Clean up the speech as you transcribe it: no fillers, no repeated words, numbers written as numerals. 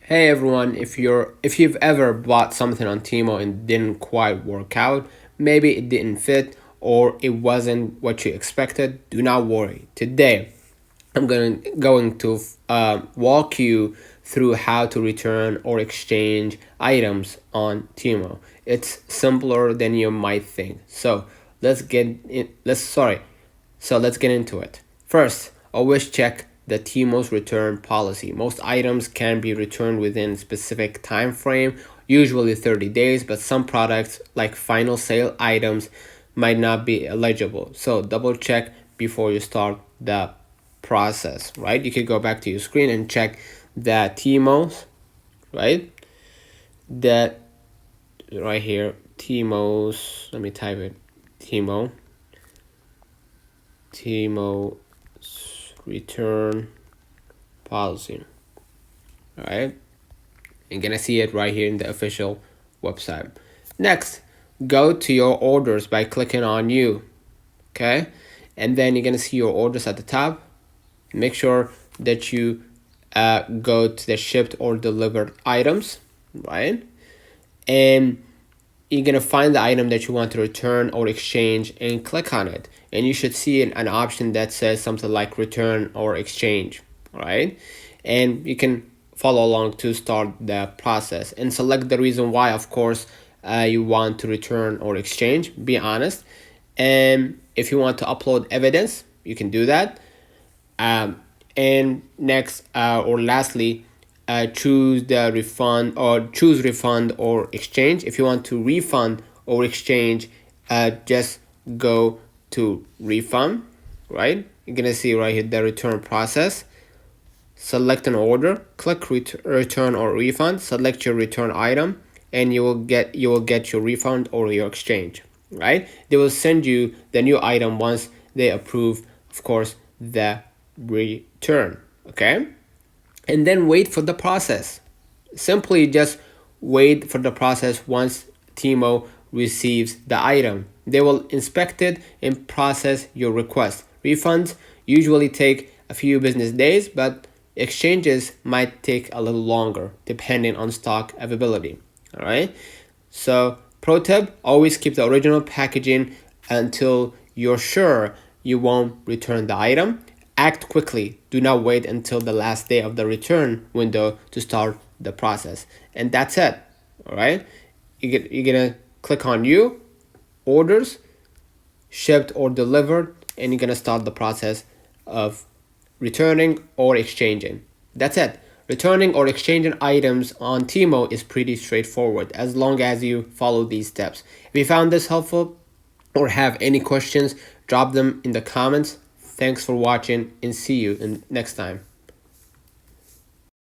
Hey everyone, if you've ever bought something on Temu and didn't quite work out, maybe it didn't fit or it wasn't what you expected, do not worry. Today, I'm going to walk you through how to return or exchange items on Temu. It's simpler than you might think. Let's get into it. First, always check the Temu's return policy. Most items can be returned within a specific time frame, usually 30 days, but some products like final sale items might not be eligible. So double check before you start the process, right? You could go back to your screen and check the Temu's, right? That right here, Temu's, let me type it, Temu return policy. All right, you're gonna see it right here in the official website. Next, go to your orders by clicking on new. Okay, and then you're gonna see your orders at the top. Make sure that you go to the shipped or delivered items, right? And you're gonna find the item that you want to return or exchange and click on it, and you should see an option that says something like return or exchange, right? And you can follow along to start the process and select the reason why, of course, you want to return or exchange. Be honest, and if you want to upload evidence, you can do that. And next, or lastly, choose refund or exchange. If you want to refund or exchange, just go to refund, right? You're gonna see right here the return process. Select an order, click return or refund, select your return item, and you will get your refund or your exchange, right? They will send you the new item once they approve, of course, the return. Okay, and then wait for the process. Simply just wait for the process. Once Temu receives the item, they will inspect it and process your request. Refunds usually take a few business days, but exchanges might take a little longer depending on stock availability. All right, so pro tip, always keep the original packaging until you're sure you won't return the item. Act quickly. Do not wait until the last day of the return window to start the process. And that's it. All right. You're gonna click on new orders, shipped or delivered, and you're gonna start the process of returning or exchanging. That's it. Returning or exchanging items on Temu is pretty straightforward as long as you follow these steps. If you found this helpful or have any questions, drop them in the comments. Thanks for watching and see you in next time.